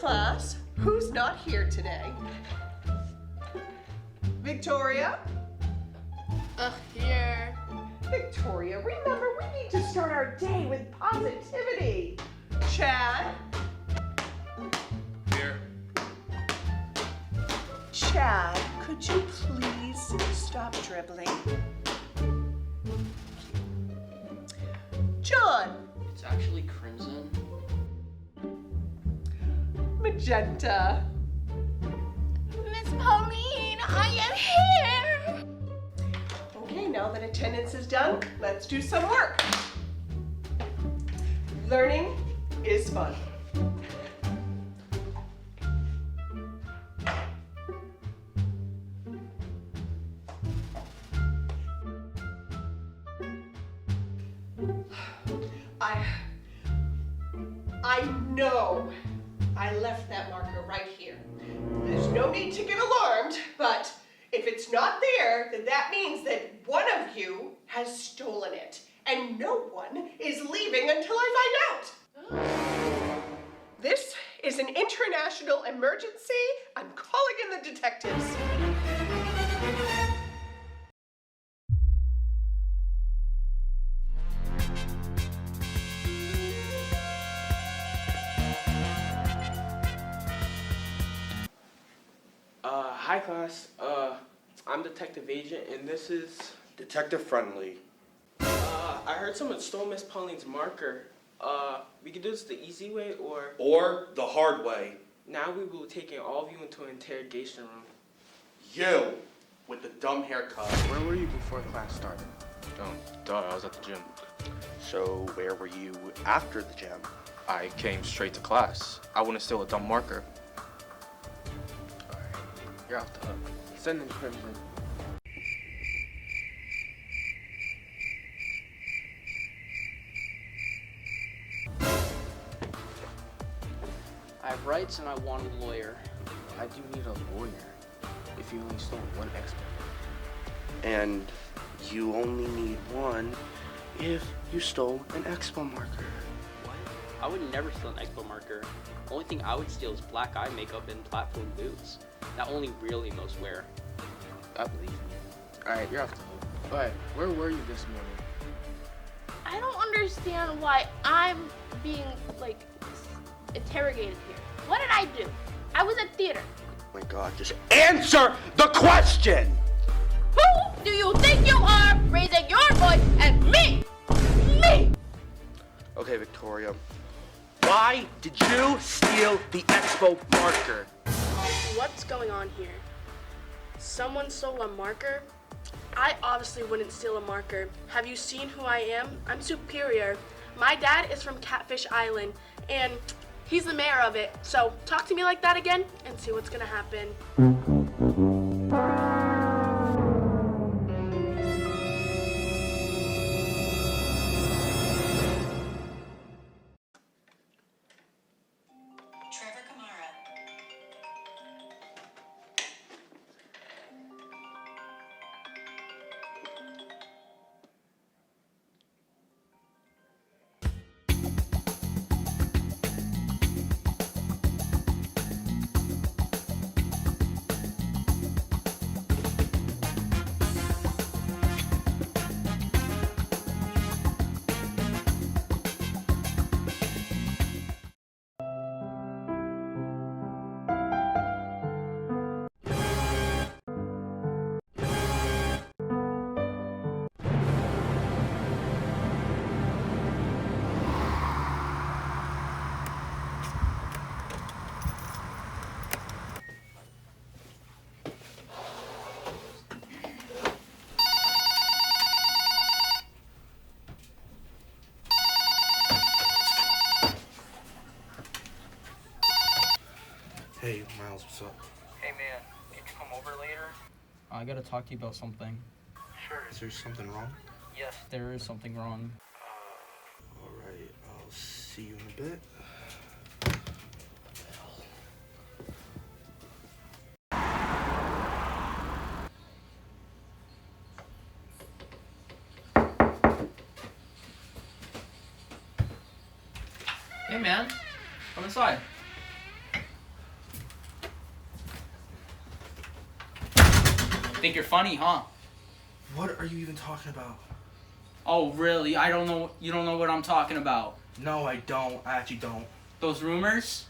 class. Who's not here today? Victoria? Here. Victoria, remember we need to start our day with positivity. Chad? Here. Chad, could you please stop dribbling? John? It's actually crimson. Magenta? Miss Pauline, I am here. Okay, now that attendance is done, let's do some work. Learning is fun. I know I left that marker right here. There's no need to get alarmed, but if it's not there, then that means that one of you has stolen it, and no one is leaving until I find out. This is an international emergency. I'm calling in the detectives. Hi class, I'm Detective Agent and this is... Detective Friendly. I heard someone stole Miss Pauline's marker. We could do this the easy way or... Or the hard way. Now we will be taking all of you into an interrogation room. You, with the dumb haircut. Where were you before class started? Oh, duh, I was at the gym. So where were you after the gym? I came straight to class. I wouldn't steal a dumb marker. Alright, you're off the hook. Send in Crimson. I have rights and I want a lawyer. I do need a lawyer if you only stole one expert. And you only need one if you stole an expo marker. What? I would never steal an expo marker. The only thing I would steal is black eye makeup and platform boots that only real emos wear. I believe you. Alright, you're off the hook. But where were you this morning? I don't understand why I'm being, interrogated here. What did I do? I was at theater. Oh my God, just answer the question! Who do you think you are raising your voice at me? Me! Okay, Victoria. Why did you steal the expo marker? What's going on here? Someone stole a marker? I obviously wouldn't steal a marker. Have you seen who I am? I'm superior. My dad is from Catfish Island, and he's the mayor of it. So talk to me like that again and see what's gonna happen. Hey, Miles, what's up? Hey man, can you come over later? I gotta talk to you about something. Sure. Is there something wrong? Yes. There is something wrong. Alright, I'll see you in a bit. Hey man, come inside. Think you're funny, huh? What are you even talking about? Oh, really? I don't know. You don't know what I'm talking about. No, I don't. I actually don't. Those rumors?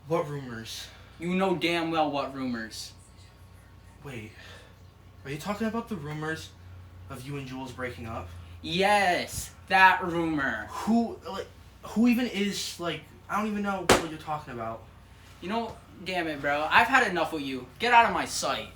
What rumors? You know damn well what rumors. Wait. Are you talking about the rumors of you and Jules breaking up? Yes, that rumor. Who even is, like, I don't even know what you're talking about. You know, damn it, bro. I've had enough with you. Get out of my sight.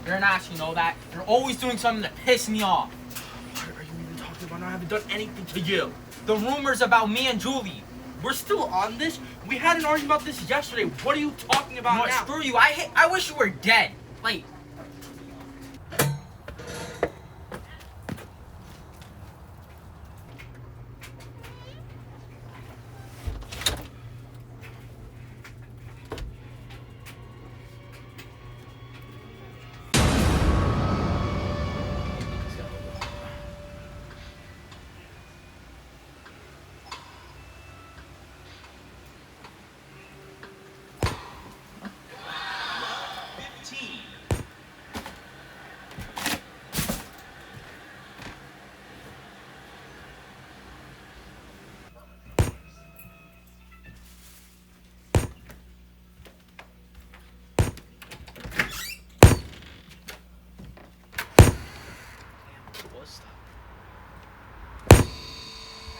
You're an ass, you know that? You're always doing something to piss me off. What are you even talking about? I haven't done anything to you. The rumors about me and Julie. We're still on this? We had an argument about this yesterday. What are you talking about No, now? screw you. I wish you were dead. Like,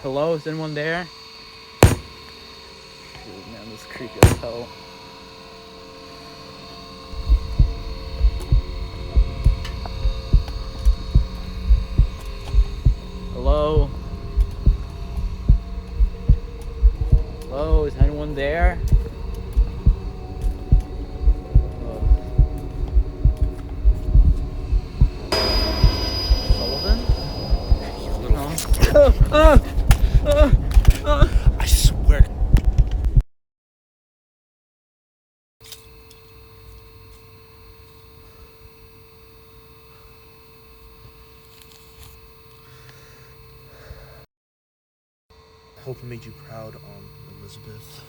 hello, is anyone there? Dude, man, this is creepy as hell. Hello? Hello, is anyone there? Sullivan? I swear. I hope I made you proud, Elizabeth.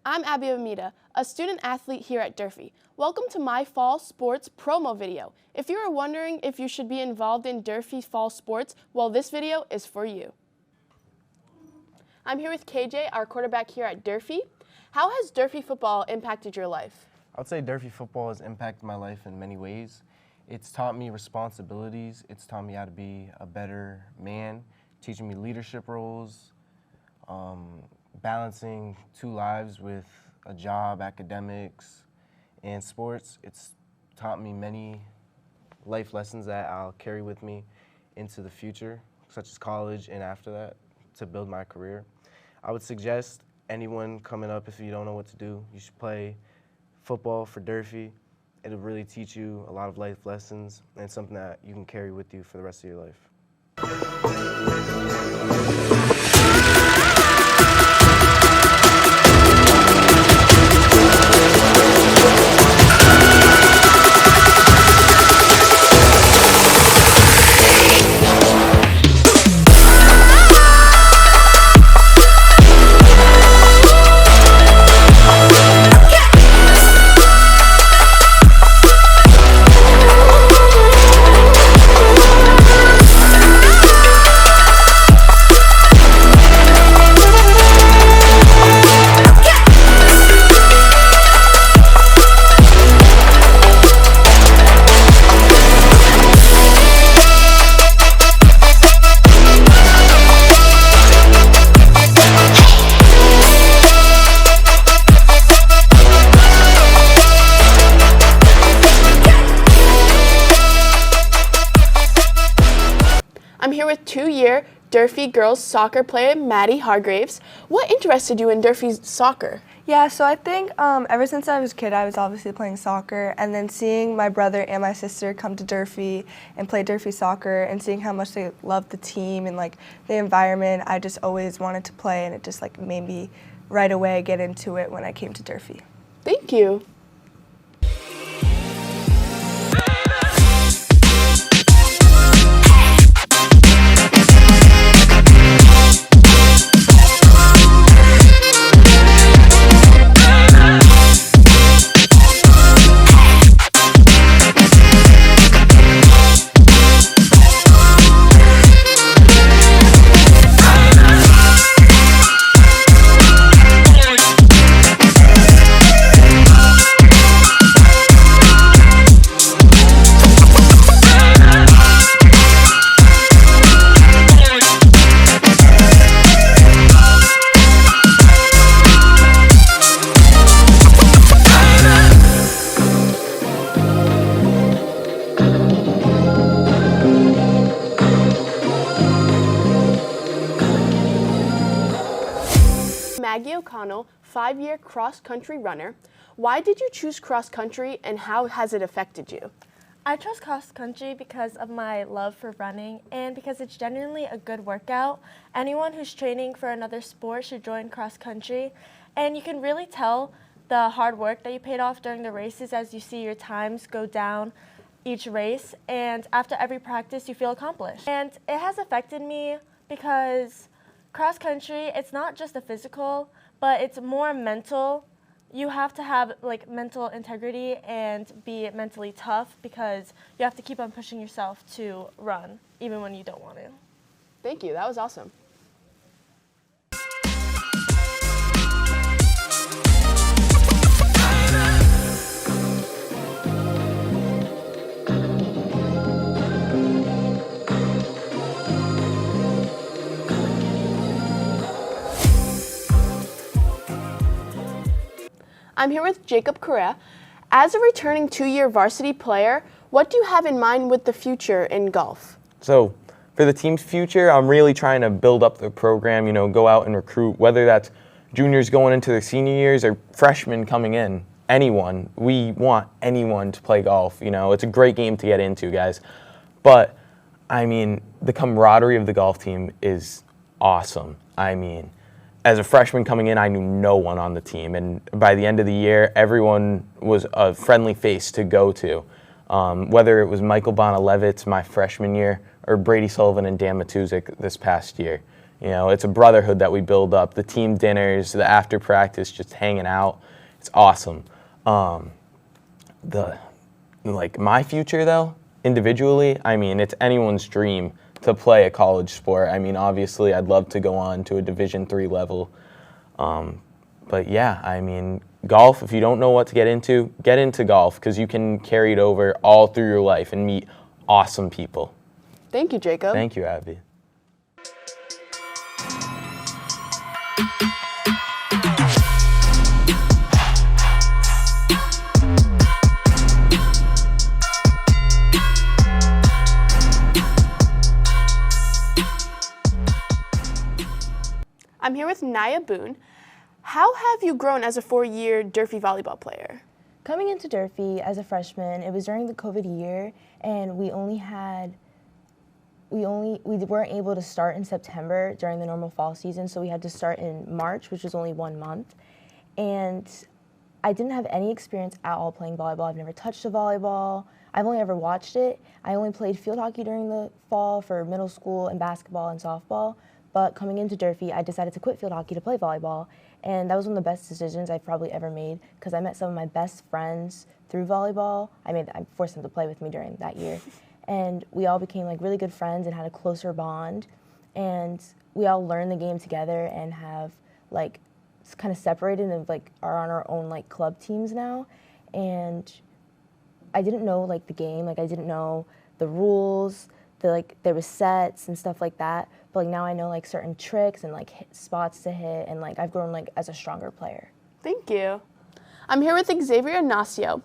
I'm Abby Amita, a student athlete here at Durfee. Welcome to my fall sports promo video. If you are wondering if you should be involved in Durfee fall sports, well, this video is for you. I'm here with KJ, our quarterback here at Durfee. How has Durfee football impacted your life? I would say Durfee football has impacted my life in many ways. It's taught me responsibilities. It's taught me how to be a better man, teaching me leadership roles, balancing 2 lives with a job, academics, and sports. It's taught me many life lessons that I'll carry with me into the future, such as college and after that, to build my career. I would suggest anyone coming up, if you don't know what to do, you should play football for Durfee. It'll really teach you a lot of life lessons and something that you can carry with you for the rest of your life. I'm here with 2-year Durfee girls soccer player Maddie Hargraves. What interested you in Durfee's soccer? Yeah, so I think ever since I was a kid, I was obviously playing soccer, and then seeing my brother and my sister come to Durfee and play Durfee soccer and seeing how much they love the team and like the environment, I just always wanted to play, and it just like made me right away get into it when I came to Durfee. Thank you. Maggie O'Connell, 5-year cross-country runner. Why did you choose cross-country and how has it affected you? I chose cross country because of my love for running and because it's genuinely a good workout. Anyone who's training for another sport should join cross country, and you can really tell the hard work that you paid off during the races as you see your times go down each race, and after every practice you feel accomplished. And it has affected me because cross country, it's not just a physical, but it's more mental. You have to have like mental integrity and be mentally tough because you have to keep on pushing yourself to run even when you don't want to. Thank you, that was awesome. I'm here with Jacob Correa. As a returning 2-year varsity player, what do you have in mind with the future in golf? So for the team's future, I'm really trying to build up the program, go out and recruit, whether that's juniors going into their senior years or freshmen coming in, anyone. We want anyone to play golf. It's a great game to get into, guys. But, the camaraderie of the golf team is awesome. As a freshman coming in, I knew no one on the team, and by the end of the year, everyone was a friendly face to go to. Whether it was Michael Bonalevitz my freshman year, or Brady Sullivan and Dan Matuzik this past year. It's a brotherhood that we build up. The team dinners, the after practice, just hanging out. It's awesome. My future though, individually, it's anyone's dream to play a college sport. Obviously, I'd love to go on to a Division III level. But yeah, golf, if you don't know what to get into golf because you can carry it over all through your life and meet awesome people. Thank you, Jacob. Thank you, Abby. I'm here with Naya Boone. How have you grown as a 4-year Durfee volleyball player? Coming into Durfee as a freshman, it was during the COVID year, and we weren't able to start in September during the normal fall season, so we had to start in March, which was only 1 month. And I didn't have any experience at all playing volleyball. I've never touched a volleyball. I've only ever watched it. I only played field hockey during the fall for middle school and basketball and softball. But coming into Durfee, I decided to quit field hockey to play volleyball. And that was one of the best decisions I've probably ever made because I met some of my best friends through volleyball. I forced them to play with me during that year. And we all became like really good friends and had a closer bond. And we all learned the game together and have like kind of separated and like are on our own like club teams now. And I didn't know like the game, like I didn't know the rules, there was sets and stuff like that. But like now I know like certain tricks and like spots to hit, and like I've grown like as a stronger player. Thank you. I'm here with Xavier Ignacio.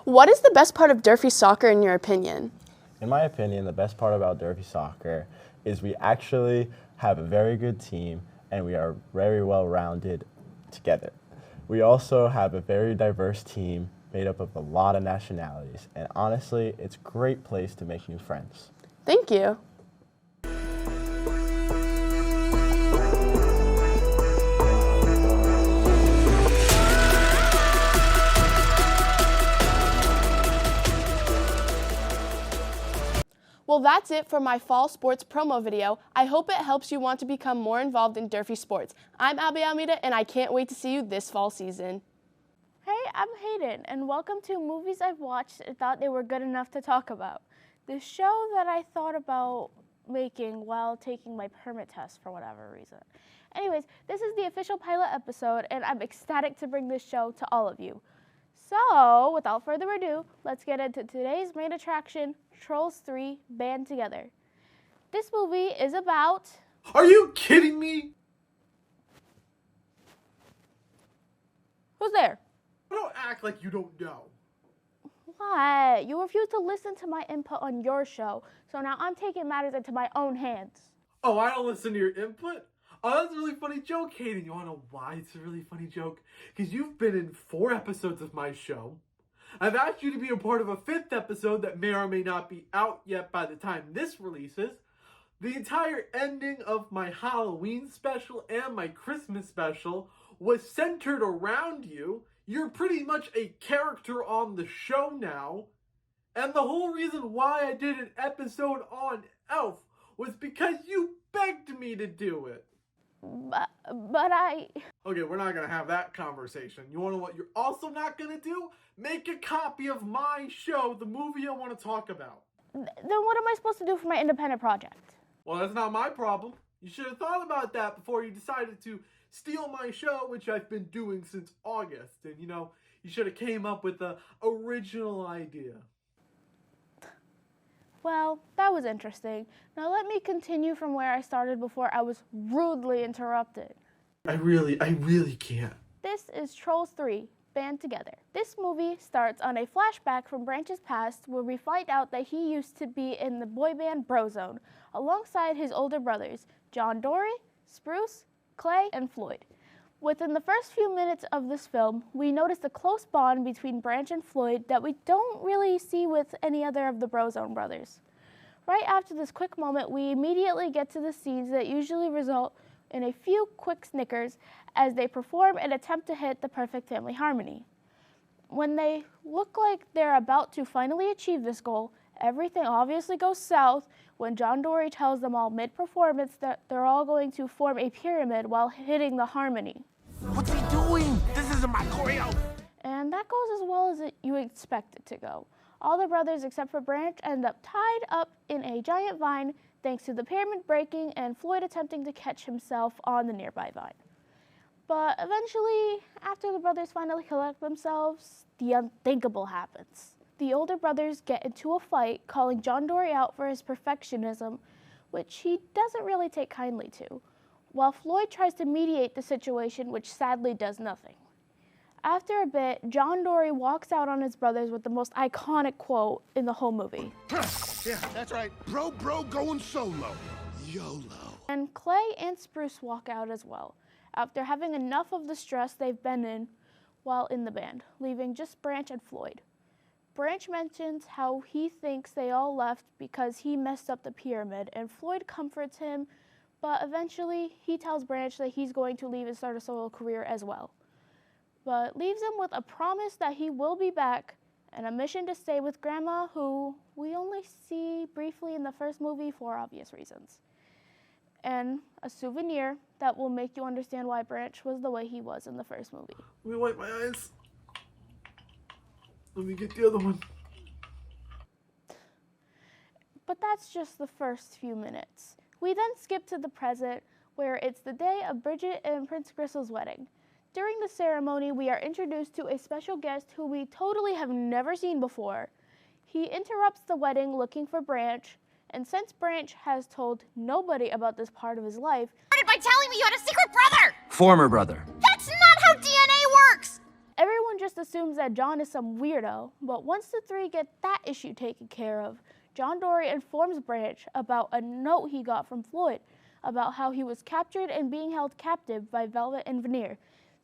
What is the best part of Durfee soccer in your opinion? In my opinion, the best part about Durfee soccer is we actually have a very good team and we are very well rounded together. We also have a very diverse team made up of a lot of nationalities, and honestly, it's a great place to make new friends. Thank you. Well, that's it for my fall sports promo video. I hope it helps you want to become more involved in Durfee sports. I'm Abby Almeida, and I can't wait to see you this fall season. Hey, I'm Hayden, and welcome to Movies I've Watched and Thought They Were Good Enough to Talk About. The show that I thought about making while taking my permit test for whatever reason. Anyways, this is the official pilot episode, and I'm ecstatic to bring this show to all of you. So, without further ado, let's get into today's main attraction, Trolls 3 Band Together. This movie is about... Are you kidding me? Who's there? Don't act like you don't know. What? You refuse to listen to my input on your show, so now I'm taking matters into my own hands. Oh, I don't listen to your input? Oh, that's a really funny joke, Hayden. You want to know why it's a really funny joke? Because you've been in 4 episodes of my show. I've asked you to be a part of a 5th episode that may or may not be out yet by the time this releases. The entire ending of my Halloween special and my Christmas special was centered around you. You're pretty much a character on the show now. And the whole reason why I did an episode on Elf was because you begged me to do it. But I... Okay, we're not going to have that conversation. You want to know what you're also not going to do? Make a copy of my show, the movie I want to talk about. Then what am I supposed to do for my independent project? Well, that's not my problem. You should have thought about that before you decided to steal my show, which I've been doing since August. And, you know, you should have came up with an original idea. Well, that was interesting. Now let me continue from where I started before I was rudely interrupted. I really can't. This is Trolls 3, Band Together. This movie starts on a flashback from Branch's past where we find out that he used to be in the boy band Brozone alongside his older brothers, John Dory, Spruce, Clay, and Floyd. Within the first few minutes of this film, we notice a close bond between Branch and Floyd that we don't really see with any other of the Brozone brothers. Right after this quick moment, we immediately get to the scenes that usually result in a few quick snickers as they perform and attempt to hit the perfect family harmony. When they look like they're about to finally achieve this goal, everything obviously goes south when John Dory tells them all mid-performance that they're all going to form a pyramid while hitting the harmony. What's he doing? This isn't my choreo. And that goes as well as you expect it to go. All the brothers except for Branch end up tied up in a giant vine thanks to the pyramid breaking and Floyd attempting to catch himself on the nearby vine. But eventually, after the brothers finally collect themselves, the unthinkable happens. The older brothers get into a fight, calling John Dory out for his perfectionism, which he doesn't really take kindly to, while Floyd tries to mediate the situation, which sadly does nothing. After a bit, John Dory walks out on his brothers with the most iconic quote in the whole movie. Yeah, that's right. Bro going solo. YOLO. And Clay and Spruce walk out as well, after having enough of the stress they've been in while in the band, leaving just Branch and Floyd. Branch mentions how he thinks they all left because he messed up the pyramid, and Floyd comforts him, but eventually he tells Branch that he's going to leave and start a solo career as well, but leaves him with a promise that he will be back and a mission to stay with Grandma, who we only see briefly in the first movie for obvious reasons, and a souvenir that will make you understand why Branch was the way he was in the first movie. Let me wipe my eyes. Let me get the other one. But that's just the first few minutes. We then skip to the present, where it's the day of Bridget and Prince Gristle's wedding. During the ceremony, we are introduced to a special guest who we totally have never seen before. He interrupts the wedding looking for Branch, and since Branch has told nobody about this part of his life, Started by telling me you had a secret brother! Former brother. That's not how DNA works! everyone just assumes that John is some weirdo. But once the three get that issue taken care of, John Dory informs Branch about a note he got from Floyd about how he was captured and being held captive by Velvet and Veneer,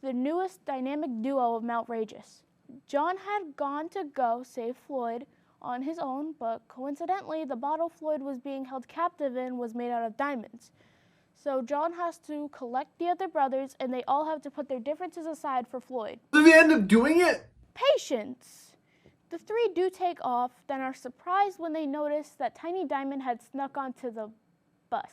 the newest dynamic duo of Mount Rageous. John had gone to go save Floyd on his own, but coincidentally, the bottle Floyd was being held captive in was made out of diamonds. So John has to collect the other brothers, and they all have to put their differences aside for Floyd. Did they end up doing it? Patience! The three do take off, then are surprised when they notice that Tiny Diamond had snuck onto the bus.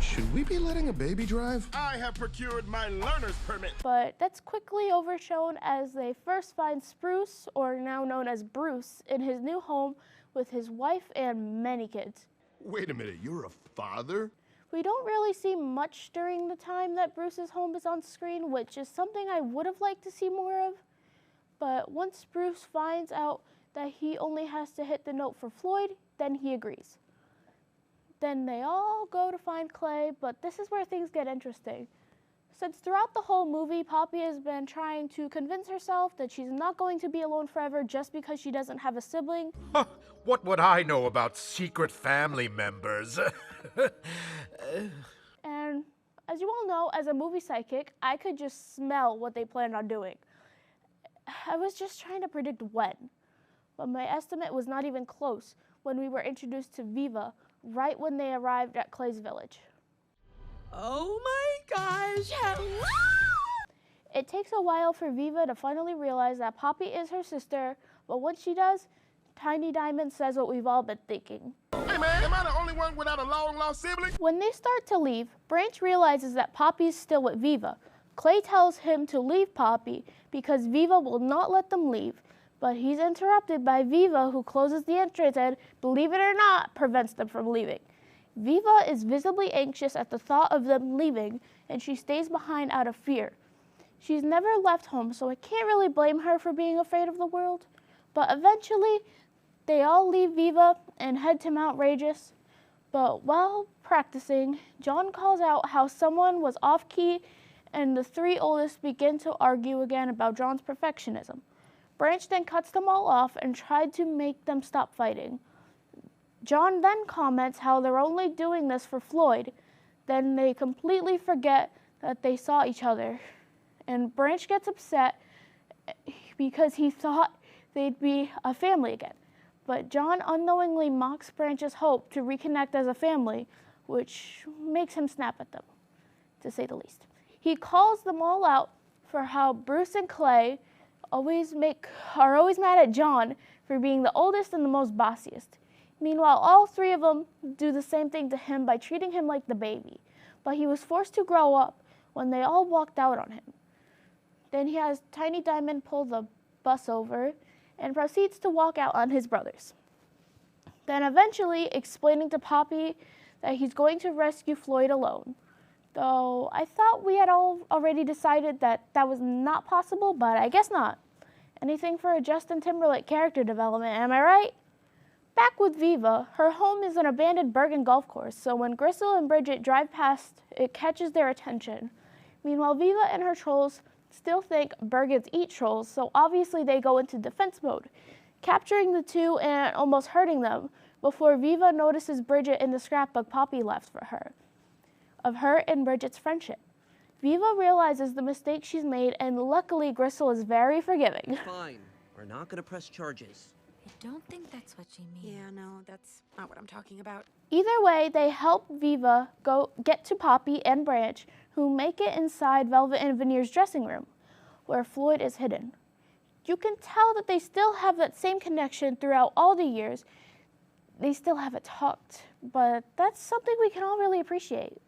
Should we be letting a baby drive? I have procured my learner's permit. But that's quickly overshown as they first find Spruce, or now known as Bruce, in his new home with his wife and many kids. Wait a minute, you're a father? We don't really see much during the time that Bruce's home is on screen, which is something I would have liked to see more of. But once Bruce finds out that he only has to hit the note for Floyd, then he agrees. Then they all go to find Clay, but this is where things get interesting. Since throughout the whole movie, Poppy has been trying to convince herself that she's not going to be alone forever just because she doesn't have a sibling. What would I know about secret family members? And as you all know, as a movie psychic, I could just smell what they planned on doing. I was just trying to predict when, but my estimate was not even close when we were introduced to Viva right when they arrived at Clay's village. Oh my gosh, hello! It takes a while for Viva to finally realize that Poppy is her sister, but once she does, Tiny Diamond says what we've all been thinking. Hey man, am I the only one without a long-lost sibling? When they start to leave, Branch realizes that Poppy's still with Viva. Clay tells him to leave Poppy because Viva will not let them leave, but he's interrupted by Viva, who closes the entrance and, believe it or not, prevents them from leaving. Viva is visibly anxious at the thought of them leaving, and she stays behind out of fear. She's never left home, so I can't really blame her for being afraid of the world. But eventually, they all leave Viva and head to Mount Rageous. But while practicing, John calls out how someone was off-key, and the three oldest begin to argue again about John's perfectionism. Branch then cuts them all off and tried to make them stop fighting. John then comments how they're only doing this for Floyd. Then they completely forget that they saw each other. And Branch gets upset because he thought they'd be a family again. But John unknowingly mocks Branch's hope to reconnect as a family, which makes him snap at them, to say the least. He calls them all out for how Bruce and Clay are always mad at John for being the oldest and the most bossiest. Meanwhile, all three of them do the same thing to him by treating him like the baby. But he was forced to grow up when they all walked out on him. Then he has Tiny Diamond pull the bus over and proceeds to walk out on his brothers. Then eventually explaining to Poppy that he's going to rescue Floyd alone. Though I thought we had all already decided that that was not possible, but I guess not. Anything for a Justin Timberlake character development, am I right? Back with Viva, her home is an abandoned Bergen golf course, so when Gristle and Bridget drive past, it catches their attention. Meanwhile, Viva and her trolls still think Bergens eat trolls, so obviously they go into defense mode, capturing the two and almost hurting them before Viva notices Bridget in the scrapbook Poppy left for her. of her and Bridget's friendship. Viva realizes the mistake she's made, and luckily Gristle is very forgiving. Fine. We're not gonna press charges. I don't think that's what she means. Yeah, no, that's not what I'm talking about. Either way, they help Viva get to Poppy and Branch, who make it inside Velvet and Veneer's dressing room, where Floyd is hidden. You can tell that they still have that same connection throughout all the years. They still haven't talked, but that's something we can all really appreciate.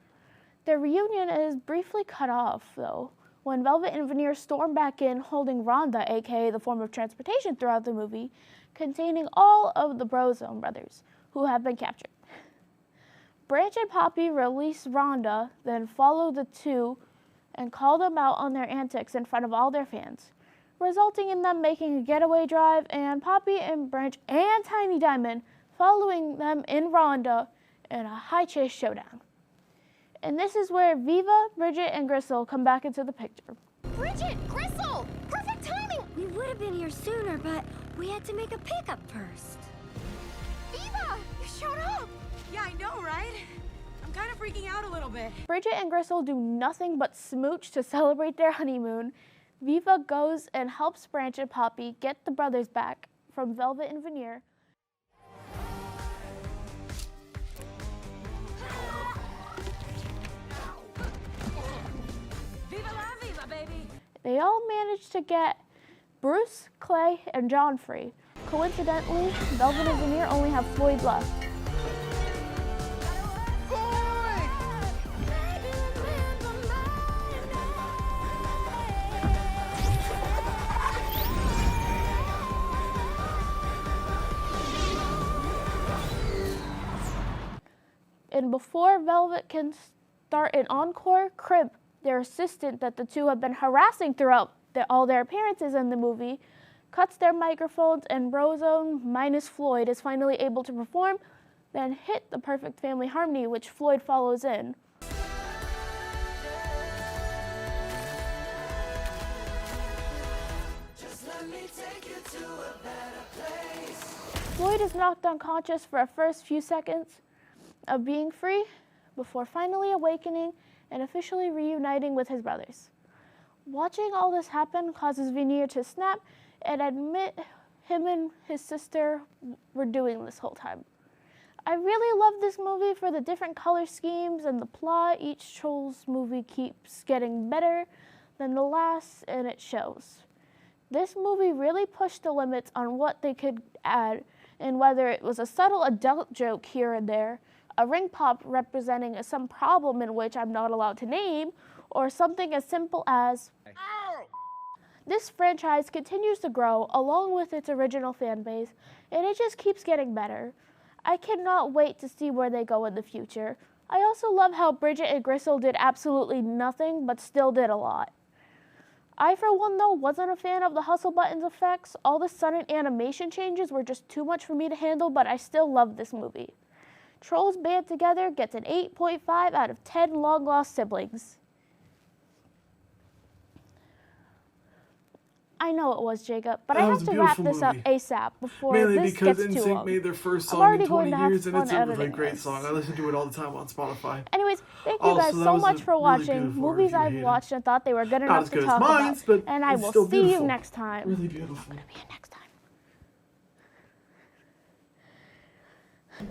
Their reunion is briefly cut off, though, when Velvet and Veneer storm back in holding Rhonda, aka the form of transportation throughout the movie, containing all of the Brozone brothers, who have been captured. Branch and Poppy release Rhonda, then follow the two and call them out on their antics in front of all their fans, resulting in them making a getaway drive, and Poppy and Branch and Tiny Diamond following them in Rhonda in a high chase showdown. And this is where Viva, Bridget, and Gristle come back into the picture. Bridget! Gristle! Perfect timing! We would have been here sooner, but we had to make a pickup first. Viva! You showed up! Yeah, I know, right? I'm kind of freaking out a little bit. Bridget and Gristle do nothing but smooch to celebrate their honeymoon. Viva goes and helps Branch and Poppy get the brothers back from Velvet and Veneer. Viva la viva, baby! They all managed to get Bruce, Clay, and John free. Coincidentally, Velvet and Veneer only have Floyd left. And before Velvet can start an encore, Crib, their assistant that the two have been harassing throughout all their appearances in the movie, cuts their microphones, and Brozone minus Floyd is finally able to perform, then hit the perfect family harmony, which Floyd follows in. Floyd is knocked unconscious for a first few seconds of being free before finally awakening and officially reuniting with his brothers. Watching all this happen causes Veneer to snap and admit him and his sister were doing this whole time. I really love this movie for the different color schemes and the plot. Each Trolls movie keeps getting better than the last, and it shows. This movie really pushed the limits on what they could add, and whether it was a subtle adult joke here and there, a ring pop representing some problem in which I'm not allowed to name, or something as simple as, ow! This franchise continues to grow along with its original fan base, and it just keeps getting better. I cannot wait to see where they go in the future. I also love how Bridget and Gristle did absolutely nothing, but still did a lot. I, for one, though, wasn't a fan of the hustle buttons effects. All the sudden animation changes were just too much for me to handle, but I still love this movie. Trolls Band Together gets an 8.5 out of 10 long-lost siblings. I know it was, Jacob, but I have to wrap this up ASAP before this gets too long. Mainly because NSYNC made their first I'm song already in going 20 to have years, and it's fun a really editing great this. song. I listen to it all the time on Spotify. Anyways, thank you guys so much for watching movies I've watched and thought they were good enough to talk about. And I will see you next time. Really beautiful. I'm gonna be here next time.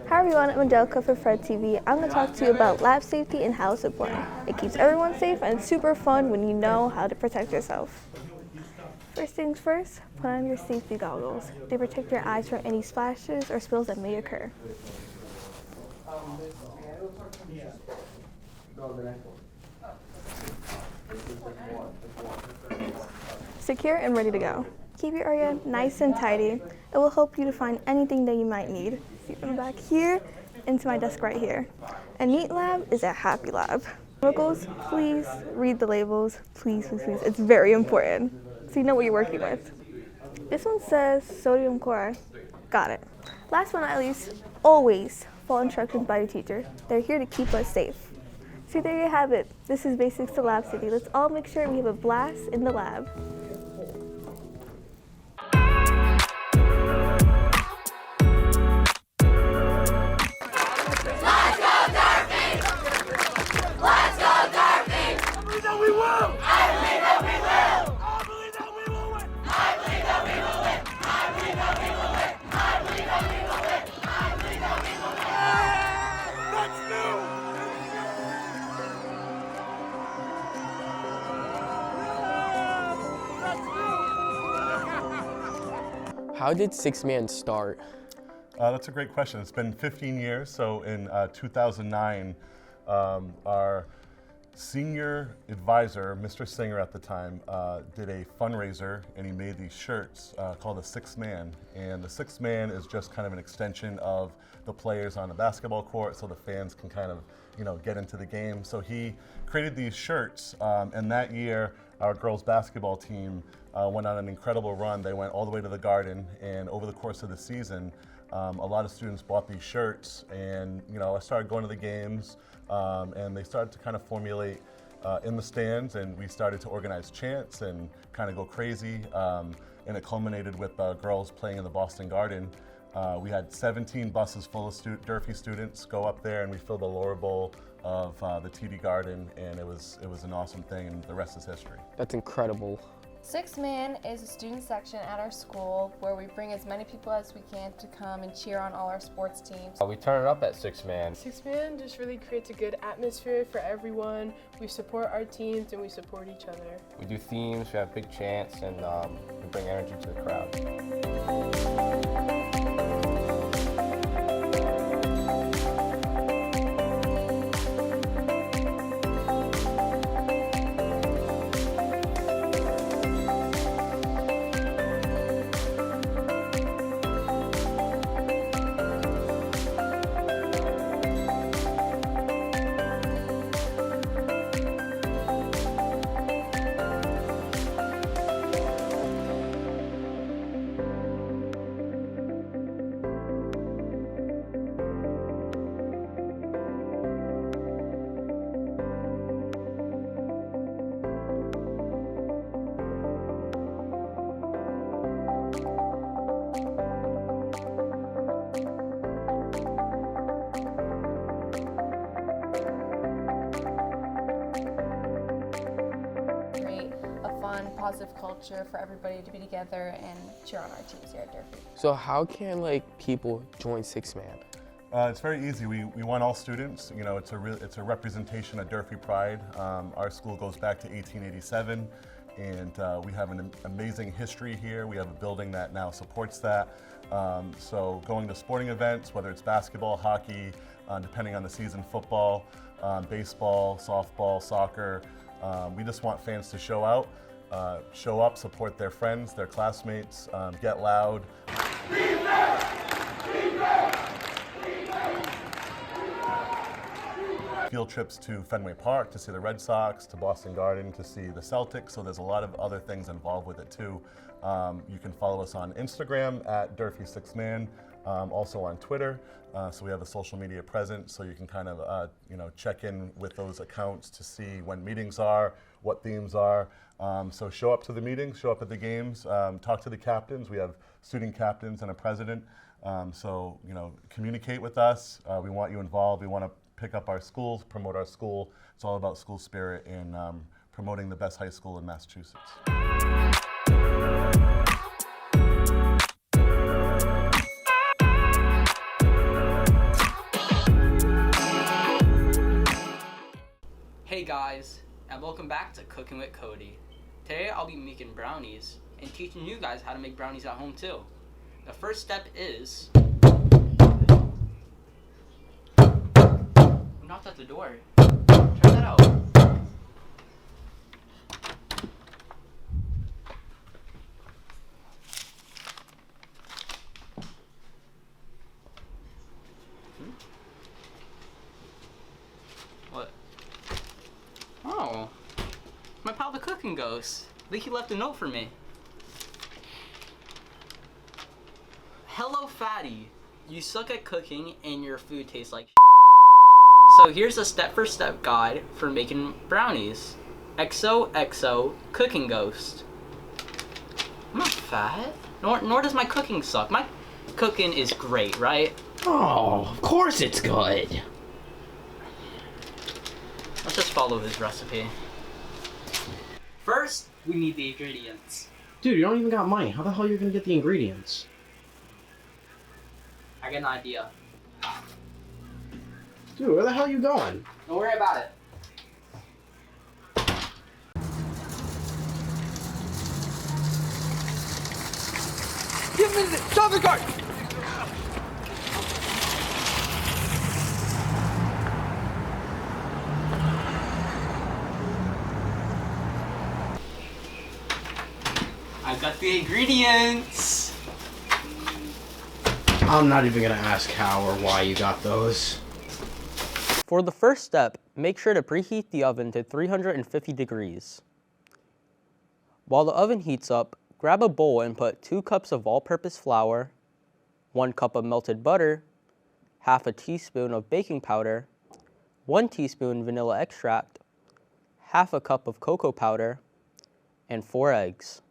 Hi everyone, I'm Angelica for Fred TV. I'm going to talk to you about lab safety and how it's important. It keeps everyone safe and it's super fun when you know how to protect yourself. First things first, put on your safety goggles. They protect your eyes from any splashes or spills that may occur. Secure and ready to go. Keep your area nice and tidy. It will help you to find anything that you might need. See from back here into my desk right here. A neat lab is a happy lab. Chemicals, please read the labels. Please, please, please. It's very important so you know what you're working with. This one says sodium chloride. Got it. Last but not least, always follow instructions by your teacher. They're here to keep us safe. See, there you have it. This is Basics to Lab City. Let's all make sure we have a blast in the lab. Let's go, Durfee! Let's How did Six Man start? That's a great question. It's been 15 years. So in 2009, our senior advisor, Mr. Singer at the time, did a fundraiser, and he made these shirts called the Six Man. And the Six Man is just kind of an extension of the players on the basketball court, so the fans can kind of, get into the game. So he created these shirts, and that year, our girls basketball team went on an incredible run. They went all the way to the Garden, and over the course of the season, a lot of students bought these shirts, and I started going to the games, and they started to kind of formulate in the stands, and we started to organize chants and kind of go crazy, and it culminated with girls playing in the Boston Garden. We had 17 buses full of Durfee students go up there, and we filled the lower bowl of the TD Garden, and it was an awesome thing, and the rest is history. That's incredible. Six Man is a student section at our school where we bring as many people as we can to come and cheer on all our sports teams. We turn it up at Six Man. Six Man just really creates a good atmosphere for everyone. We support our teams and we support each other. We do themes, we have big chants, and we bring energy to the crowd. Positive culture for everybody to be together and cheer on our teams here at Durfee. So how can people join Six Man? It's very easy. We want all students. It's a representation of Durfee pride. Our school goes back to 1887, and we have an amazing history here. We have a building that now supports that. So going to sporting events, whether it's basketball, hockey, depending on the season, football, baseball, softball, soccer. We just want fans to show up, support their friends, their classmates, get loud. Field trips to Fenway Park to see the Red Sox, to Boston Garden to see the Celtics, so there's a lot of other things involved with it too. You can follow us on Instagram at Durfee Six Man, also on Twitter, so we have a social media presence, so you can kind of check in with those accounts to see when meetings are, what themes are. So show up to the meetings, show up at the games, talk to the captains. We have student captains and a president. So communicate with us. We want you involved. We want to pick up our schools, promote our school. It's all about school spirit and promoting the best high school in Massachusetts. Hey guys, and welcome back to Cooking with Cody. Today I'll be making brownies and teaching you guys how to make brownies at home too. The first step is... Who knocked at the door? Try that out. What? Oh, my pal the cooking ghost. I think he left a note for me. Hello, fatty. You suck at cooking and your food tastes like So here's a step-for-step guide for making brownies. XOXO Cooking Ghost. I'm not fat. Nor does my cooking suck. My cooking is great, right? Oh, of course it's good. Let's just follow his recipe. First, we need the ingredients. Dude, you don't even got money. How the hell are you gonna get the ingredients? I got an idea. Dude, where the hell are you going? Don't worry about it. Give me the stop the car! I got the ingredients. I'm not even gonna ask how or why you got those. For the first step, make sure to preheat the oven to 350 degrees. While the oven heats up, grab a bowl and put 2 cups of all-purpose flour, 1 cup of melted butter, half a teaspoon of baking powder, 1 teaspoon vanilla extract, half a cup of cocoa powder, and 4 eggs.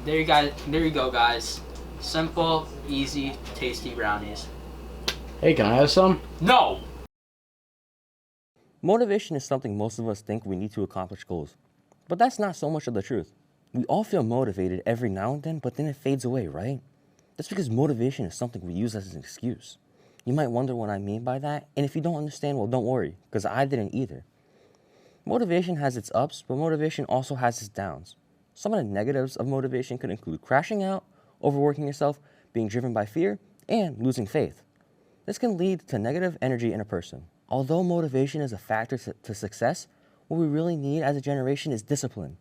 There you go, guys. Simple, easy, tasty brownies. Hey, can I have some? No! Motivation is something most of us think we need to accomplish goals. But that's not so much of the truth. We all feel motivated every now and then, but then it fades away, right? That's because motivation is something we use as an excuse. You might wonder what I mean by that, and if you don't understand, well, don't worry, because I didn't either. Motivation has its ups, but motivation also has its downs. Some of the negatives of motivation could include crashing out, overworking yourself, being driven by fear, and losing faith. This can lead to negative energy in a person. Although motivation is a factor to success, what we really need as a generation is discipline.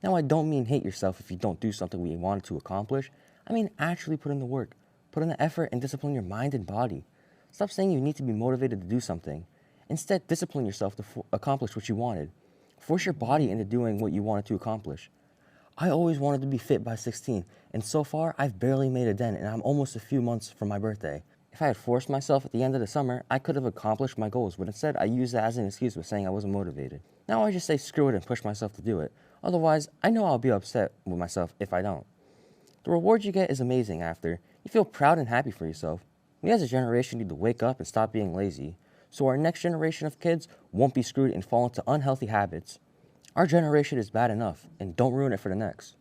Now, I don't mean hate yourself if you don't do something we wanted to accomplish. I mean actually put in the work, put in the effort, and discipline your mind and body. Stop saying you need to be motivated to do something. Instead, discipline yourself to accomplish what you wanted. Force your body into doing what you wanted to accomplish. I always wanted to be fit by 16, and so far, I've barely made a dent, and I'm almost a few months from my birthday. If I had forced myself at the end of the summer, I could have accomplished my goals, but instead, I used that as an excuse by saying I wasn't motivated. Now I just say screw it and push myself to do it. Otherwise, I know I'll be upset with myself if I don't. The reward you get is amazing after. You feel proud and happy for yourself. We as a generation need to wake up and stop being lazy, so our next generation of kids won't be screwed and fall into unhealthy habits. Our generation is bad enough, and don't ruin it for the next.